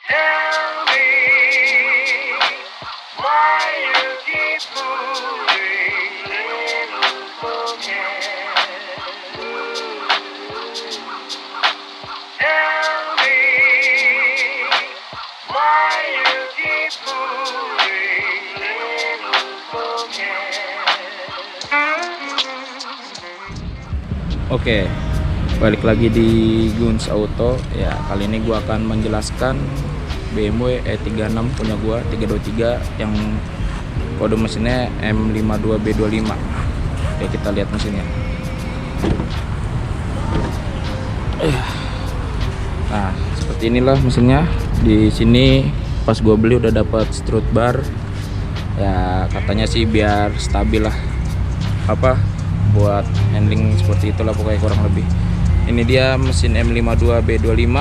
Tell me why you keep moving, little forget. Tell me why you keep moving, little forget. Oke, balik lagi di Guns Auto. Ya, kali ini gua akan menjelaskan BMW E36 punya gua 323 yang kode mesinnya M52B25. Oke, kita lihat mesinnya. Nah, seperti inilah mesinnya. Di sini pas gua beli udah dapat strut bar. Ya, katanya sih biar stabil lah. Buat handling seperti itulah pokoknya kurang lebih. Ini dia mesin M52B25,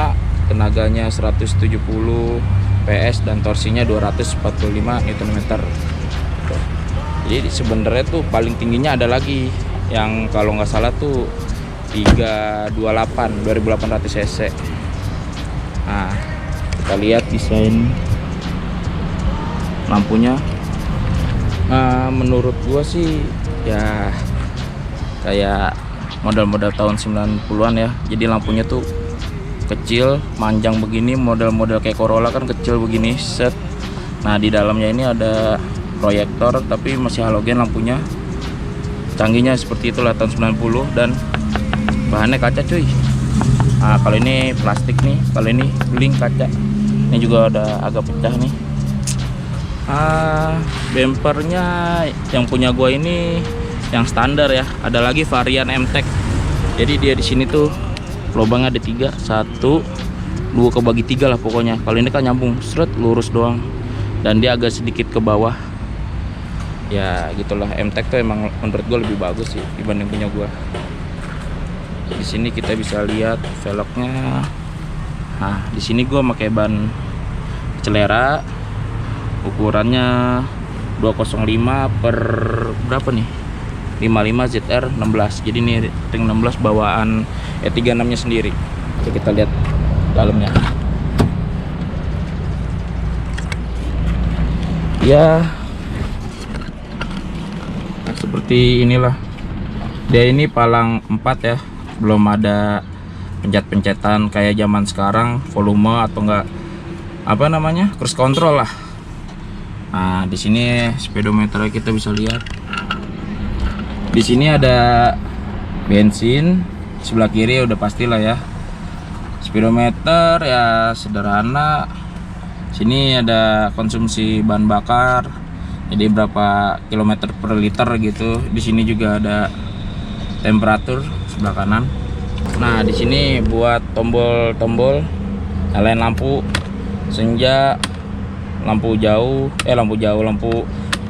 tenaganya 170 PS dan torsinya 245 Nm. Jadi sebenarnya tuh paling tingginya ada lagi yang kalau nggak salah tuh 2800 cc. Nah, kita lihat desain lampunya. Nah, menurut gua sih ya kayak model-model tahun 90-an ya. Jadi lampunya tuh kecil, manjang begini, model-model kayak Corolla kan kecil begini, set. Nah, di dalamnya ini ada proyektor tapi masih halogen lampunya. Canggihnya seperti itulah tahun 90 dan bahannya kaca cuy. Nah, kalau ini plastik nih, kalau ini beling kaca. Ini juga udah agak pecah nih. Bumpernya yang punya gua ini yang standar ya. Ada lagi varian M-Tech. Jadi dia di sini tuh lubangnya ada 3, 1, 2 kebagi 3 lah pokoknya. Kalau ini kan nyambung, seret lurus doang. Dan dia agak sedikit ke bawah. Ya gitulah, M-Tech tuh emang menurut gue lebih bagus sih dibanding punya gue. Di sini kita bisa lihat velgnya. Nah, di sini gue pakai ban Celera. Ukurannya 205 per berapa nih? 55 ZR 16. Jadi ini ring 16 bawaan E36 nya sendiri. Oke, kita lihat dalamnya. Ya, nah, seperti inilah. Dia ini palang 4 ya. Belum ada pencet-pencetan kayak zaman sekarang, volume atau enggak cruise control lah. Nah, di sini speedometer kita bisa lihat. Di sini ada bensin, sebelah kiri udah pastilah ya. Speedometer ya sederhana. Sini ada konsumsi bahan bakar. Jadi berapa kilometer per liter gitu. Di sini juga ada temperatur sebelah kanan. Nah, di sini buat tombol-tombol, nyalain lampu senja, lampu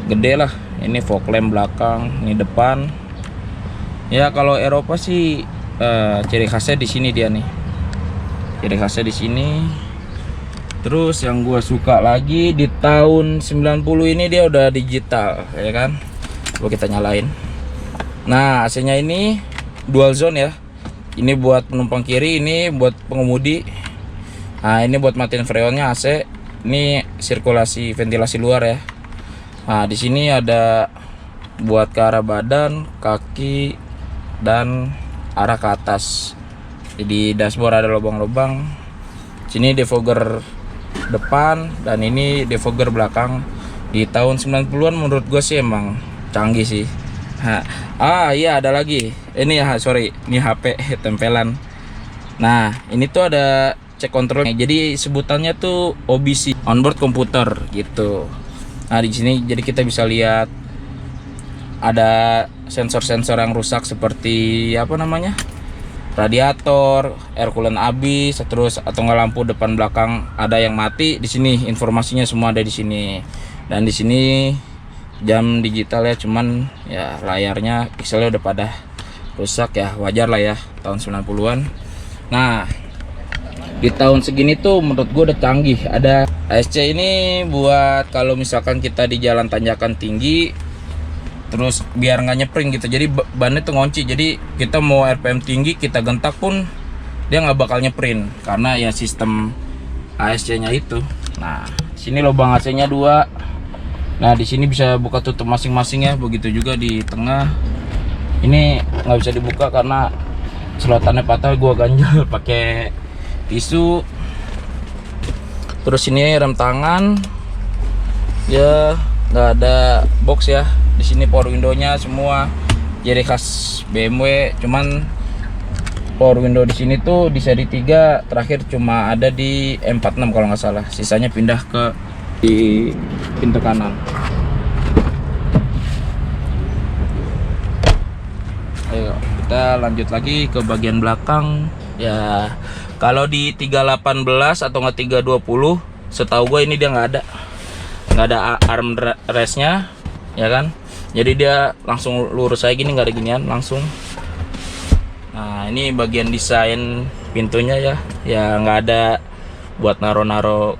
gede lah. Ini fog lamp belakang, ini depan. Ya kalau Eropa sih ciri khasnya di sini dia nih. Ciri khasnya di sini. Terus yang gua suka lagi di tahun 90 ini dia udah digital, ya kan? Coba kita nyalain. Nah, AC-nya ini dual zone ya. Ini buat penumpang kiri, ini buat pengemudi. Nah, ini buat matiin freonnya AC. Ini sirkulasi ventilasi luar ya. Nah, di sini ada buat ke arah badan, kaki, dan arah ke atas. Jadi dashboard ada lubang-lubang. Sini defogger depan dan ini defogger belakang. Di tahun 90-an menurut gue sih emang canggih sih. Iya ada lagi. Ini ya, sorry, ini HP tempelan. Nah, ini tuh ada cek kontrolnya. Jadi sebutannya tuh OBC, onboard computer gitu. Nah, di sini jadi kita bisa lihat ada sensor-sensor yang rusak seperti radiator, air coolant habis, terus atau nggak lampu depan belakang ada yang mati. Di sini informasinya semua ada di sini. Dan di sini jam digital ya, cuman ya layarnya pixelnya udah pada rusak ya, wajar lah ya tahun 90-an. Nah, di tahun segini tuh menurut gue udah canggih. Ada ASC ini buat kalau misalkan kita di jalan tanjakan tinggi terus biar nggak nyepring gitu. Jadi bannya tuh ngunci, jadi kita mau RPM tinggi kita gentak pun dia nggak bakal nyeprin karena ya sistem ASC-nya itu. Nah, sini lubang AC-nya 2. Nah, di sini bisa buka tutup masing-masing ya. Begitu juga di tengah. Ini nggak bisa dibuka karena selotannya patah, gua ganjel pakai tisu. Terus ini rem tangan. Ya, nggak ada box ya. Di sini power window-nya semua jadi khas BMW, cuman power window di sini tuh di seri 3 terakhir cuma ada di M46 kalau nggak salah. Sisanya pindah ke di pintu kanan. Ayo kita lanjut lagi ke bagian belakang. Ya, kalau di 318 atau nggak 320, setahu gue ini dia nggak ada arm restnya, ya kan? Jadi dia langsung lurus aja gini, nggak ada ginian, langsung. Nah, ini bagian desain pintunya ya. Ya nggak ada buat naro-naro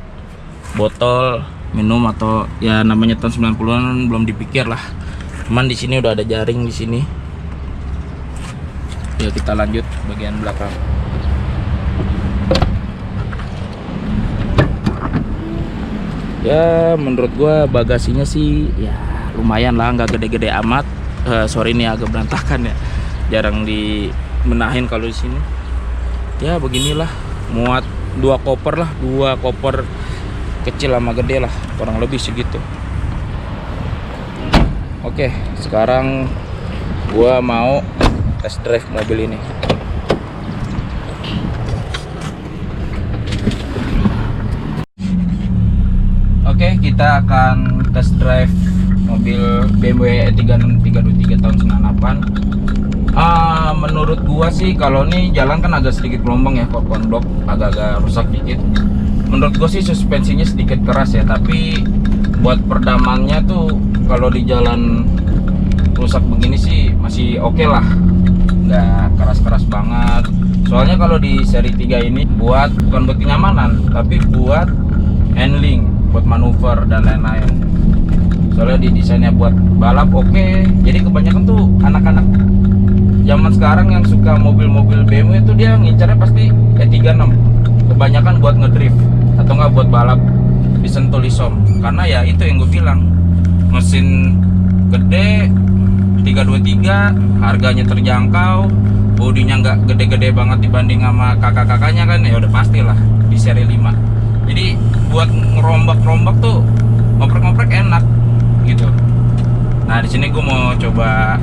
botol minum atau ya namanya tahun 90-an belum dipikir lah. Cuman di sini udah ada jaring di sini. Ya, kita lanjut bagian belakang. Ya, menurut gua bagasinya sih ya lumayan lah, nggak gede-gede amat. Sorry ini agak berantakan ya, jarang dibenahin kalau di sini. Ya beginilah, muat 2 koper lah, 2 koper kecil sama gede lah, kurang lebih segitu. Oke, sekarang gua mau test drive mobil ini. Oke, kita akan test drive mobil BMW E36 323 tahun 98. Menurut gua sih kalau ini jalan kan agak sedikit gelombang ya, korban blok agak-agak rusak dikit. Menurut gua sih suspensinya sedikit keras ya, tapi buat perdamannya tuh kalau di jalan rusak begini sih masih oke lah, nggak keras-keras banget. Soalnya kalau di seri 3 ini bukan buat kenyamanan, tapi buat handling, buat manuver dan lain-lain. Soalnya didesainnya buat balap oke. Jadi kebanyakan tuh anak-anak zaman sekarang yang suka mobil-mobil BMW itu dia ngincarnya pasti E36. Kebanyakan buat ngedrift atau nggak buat balap di Sentul Isom. Karena ya itu yang gue bilang, mesin gede 323, harganya terjangkau, bodinya nggak gede-gede banget dibanding sama kakak-kakaknya kan, ya udah pastilah di seri 5. Jadi buat ngerombak-rombak tuh ngoprek-ngoprek enak gitu. Nah, di sini gue mau coba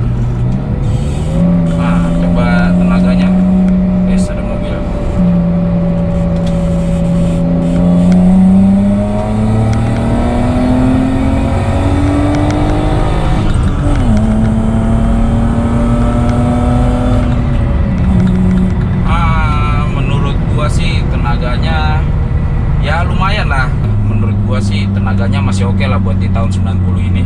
tenaganya. Guys, ada mobil. Menurut gua sih tenaganya ya lumayan lah. Menurut gua sih tenaganya masih oke lah buat di tahun 90 ini.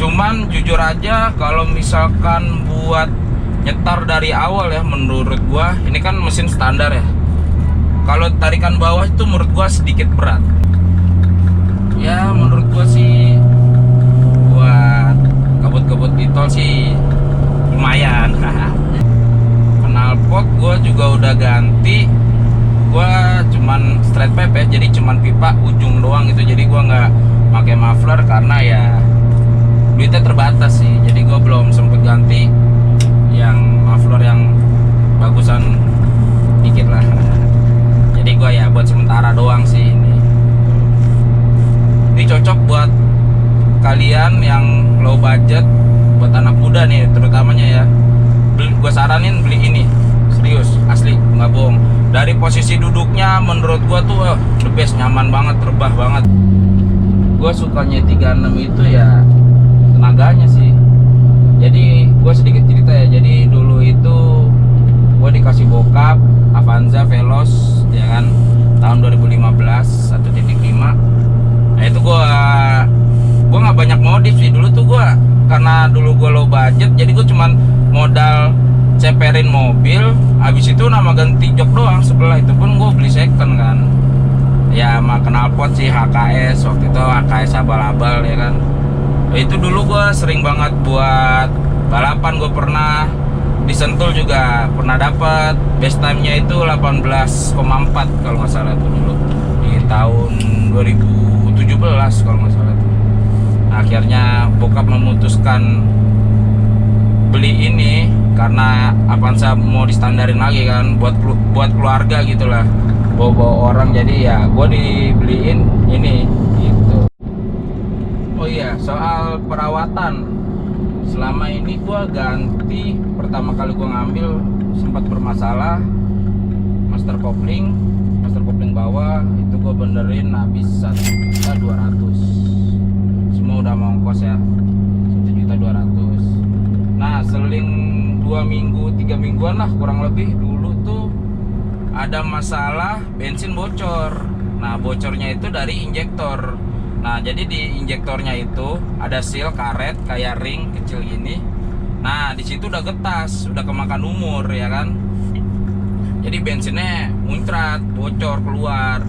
Cuman jujur aja kalau misalkan buat nyetar dari awal ya, menurut gua ini kan mesin standar ya. Kalau tarikan bawah itu menurut gua sedikit berat. Ya menurut gua sih buat kebut-kebut di tol sih lumayan. Knalpot gua juga udah ganti. Gua cuman straight pipe ya, jadi cuman pipa ujung doang gitu. Jadi gua nggak pakai muffler karena ya duitnya terbatas sih. Jadi gua belum sempet ganti yang muffler yang bagusan dikit lah. Jadi gua ya buat sementara doang sih ini. Ini cocok buat kalian yang low budget, buat anak muda nih terutamanya ya. Gua saranin beli ini, serius, asli, nggak bohong. Dari posisi duduknya menurut gua tuh the best, nyaman banget, rebah banget. Gua sukanya 36 itu ya tenaganya sih. Jadi gua sedikit cerita ya. Jadi dulu itu gua dikasih bokap Avanza Veloz ya kan, tahun 2015 1.5. Nah itu gua nggak banyak modif sih dulu tuh. Gua karena dulu gua low budget, jadi gua cuman modal ceperin mobil, habis itu nama ganti jok doang. Sebelah itu pun gue beli second kan ya, sama knalpot sih HKS, waktu itu HKS abal-abal ya kan. Itu dulu gue sering banget buat balapan. Gue pernah di Sentul juga pernah dapat best time-nya itu 18,4 kalau nggak salah tuh dulu di tahun 2017 kalau nggak salah tuh. Nah, akhirnya bokap memutuskan beli ini karena Avanza mau distandarin lagi kan buat keluarga gitulah, bawa orang, jadi ya gue dibeliin ini gitu. Oh iya, soal perawatan, selama ini gue ganti, pertama kali gue ngambil sempat bermasalah master kopling bawah itu gue benerin habis 1.200.000, semua udah mau ongkos ya, 1.200.000. Nah seling 2 minggu 3 mingguan lah kurang lebih, dulu tuh ada masalah bensin bocor. Nah bocornya itu dari injektor. Nah jadi di injektornya itu ada seal karet kayak ring kecil gini. Nah di situ udah getas, udah kemakan umur ya kan. Jadi bensinnya muncrat, bocor keluar.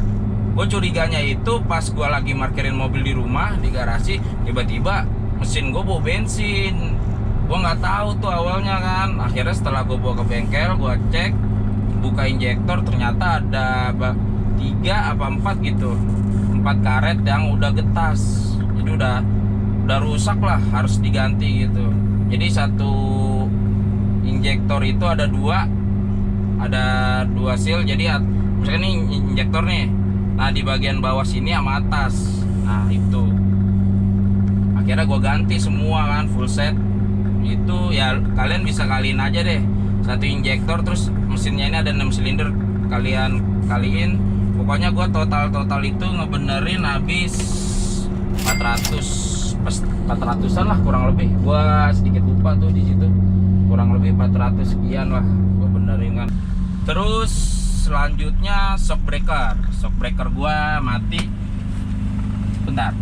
Gue curiganya itu pas gue lagi parkirin mobil di rumah di garasi, tiba-tiba mesin gue bau bensin. Gue nggak tahu tuh awalnya kan. Akhirnya setelah gue bawa ke bengkel, gue cek, buka injektor, ternyata ada 3 apa 4 gitu, 4 karet yang udah getas. Jadi udah rusak lah, harus diganti gitu. Jadi satu injektor itu ada dua seal. Jadi misalnya ini injektor nih, nah di bagian bawah sini sama atas, nah itu akhirnya gue ganti semua kan, full set. Itu ya kalian bisa kaliin aja deh, satu injektor terus mesinnya ini ada 6 silinder, kalian kaliin. Pokoknya gue total itu ngebenerin habis 400-an lah kurang lebih. Gue sedikit lupa tuh di situ, kurang lebih 400 sekian lah gue benerin kan. Terus selanjutnya shock breaker gue mati. Bentar,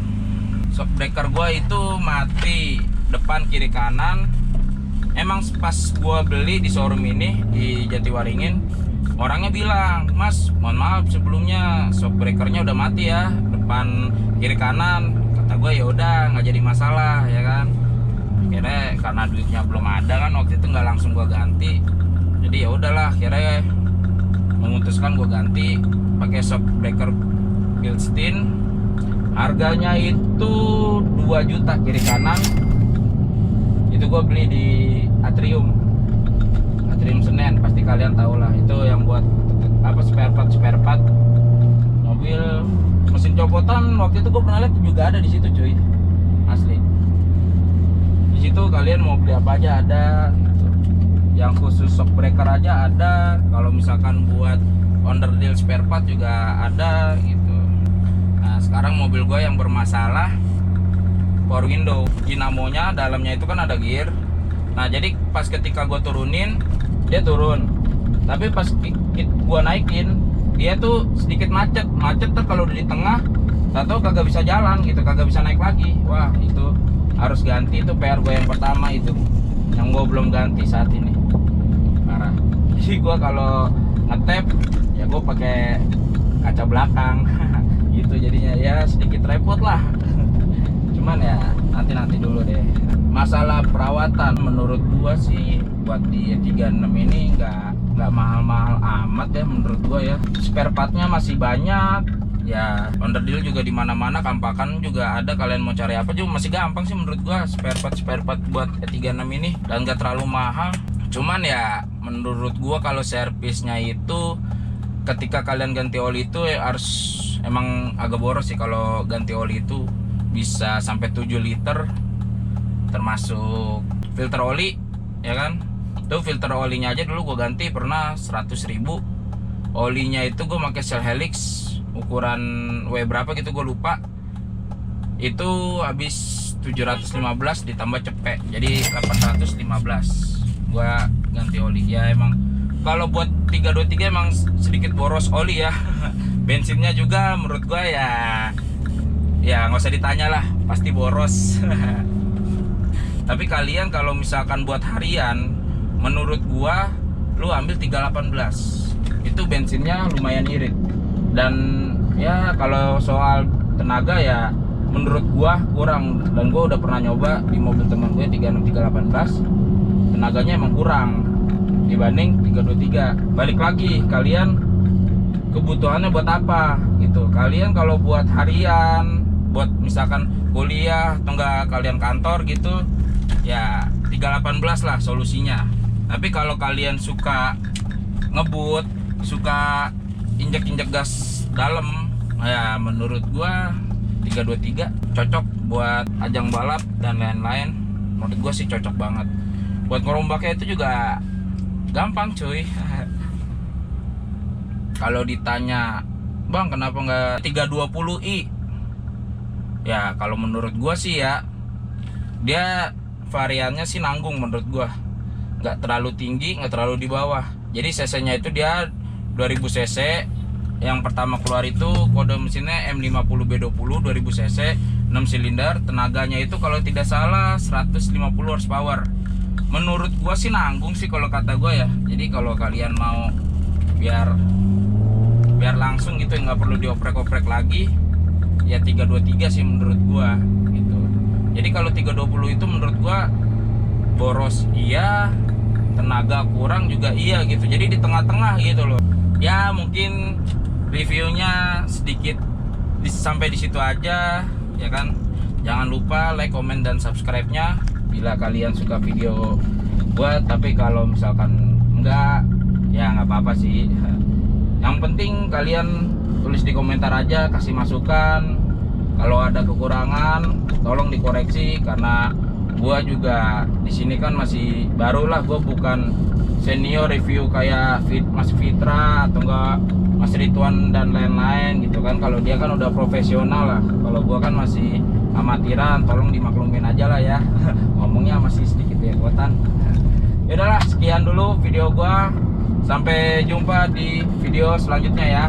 shock breaker gue itu mati depan kiri kanan. Emang pas gue beli di showroom ini di Jatiwaringin, orangnya bilang, "Mas, mohon maaf sebelumnya shock breakernya udah mati ya, depan kiri kanan." Kata gue ya udah, nggak jadi masalah ya kan. Akhirnya karena duitnya belum ada kan waktu itu, nggak langsung gue ganti. Jadi ya udahlah, akhirnya memutuskan gue ganti pakai shock breaker Bilstein. Harganya itu 2 juta kiri kanan. Itu gue beli di Atrium Senen, pasti kalian tahu lah, itu yang buat apa, spare part mobil. Mesin copotan waktu itu gue pernah lihat juga ada di situ cuy, asli. Di situ kalian mau beli apa aja ada, yang khusus shock breaker aja ada, kalau misalkan buat onderdil spare part juga ada gitu. Nah sekarang mobil gue yang bermasalah power window, dinamonya dalamnya itu kan ada gear. Nah jadi pas ketika gue turunin, dia turun, tapi pas gue naikin, dia tuh sedikit macet tuh kalau udah di tengah, atau kagak bisa jalan gitu, kagak bisa naik lagi. Wah itu harus ganti, itu PR gue yang pertama itu, yang gue belum ganti saat ini, parah. Jadi gue kalau ngetep ya gue pakai kaca belakang gitu, jadinya ya sedikit repot lah. Cuman ya nanti dulu deh. Masalah perawatan menurut gua sih buat di E36 ini nggak mahal-mahal amat ya menurut gua ya. Spare partnya masih banyak ya, onderdil juga di mana-mana, kampakan juga ada. Kalian mau cari apa juga masih gampang sih menurut gua. Spare part buat E36 ini, dan nggak terlalu mahal. Cuman ya menurut gua kalau servisnya itu ketika kalian ganti oli itu ya harus emang agak boros sih. Kalau ganti oli itu bisa sampai 7 liter, termasuk filter oli ya kan. Tuh filter olinya aja dulu gue ganti pernah 100.000. Olinya itu gue pakai Shell Helix ukuran W berapa gitu gue lupa. Itu habis 715 ditambah cepek, jadi 815 gue ganti oli. Ya emang kalau buat 323 emang sedikit boros oli ya. Bensinnya juga menurut gue ya nggak usah ditanya lah, pasti boros. Tapi kalian kalau misalkan buat harian, menurut gua lu ambil 318, itu bensinnya lumayan irit. Dan ya kalau soal tenaga ya menurut gua kurang, dan gua udah pernah nyoba di mobil teman gue 36318, tenaganya emang kurang. dibanding 323. Balik lagi, kalian kebutuhannya buat apa gitu. Kalian kalau buat harian, buat misalkan kuliah atau enggak kalian kantor gitu, ya 318 lah solusinya. Tapi kalau kalian suka ngebut, suka injek-injek gas dalam, ya menurut gua 323 cocok buat ajang balap dan lain-lain. Menurut gua sih cocok banget. Buat ngerombaknya itu juga gampang cuy. Kalau ditanya, bang kenapa nggak 320i? Ya kalau menurut gua sih ya, dia variannya sih nanggung menurut gua. Nggak terlalu tinggi, nggak terlalu di bawah. Jadi cc-nya itu dia 2000 cc. Yang pertama keluar itu kode mesinnya M50B20 2000 cc, 6 silinder. Tenaganya itu kalau tidak salah 150 horsepower. Menurut gua sih nanggung sih kalau kata gua ya. Jadi kalau kalian mau biar langsung gitu, nggak perlu dioprek-oprek lagi, ya 323 sih menurut gua gitu. Jadi kalau 320 itu menurut gua boros iya, tenaga kurang juga iya gitu. Jadi di tengah-tengah gitu loh. Ya mungkin reviewnya sedikit sampai di situ aja ya kan. Jangan lupa like, comment, dan subscribe-nya bila kalian suka video gua. Tapi kalau misalkan enggak, ya nggak apa-apa sih. Yang penting kalian tulis di komentar aja, kasih masukan. Kalau ada kekurangan tolong dikoreksi, karena gua juga di sini kan masih baru lah. Gua bukan senior review kayak Mas Fitra atau enggak Mas Ridwan dan lain-lain gitu kan. Kalau dia kan udah profesional lah, kalau gua kan masih amatiran. Tolong dimaklumin aja lah ya. Ngomongnya masih sedikit ya kuatan. Ya udahlah, sekian dulu video gua. Sampai jumpa di video selanjutnya ya.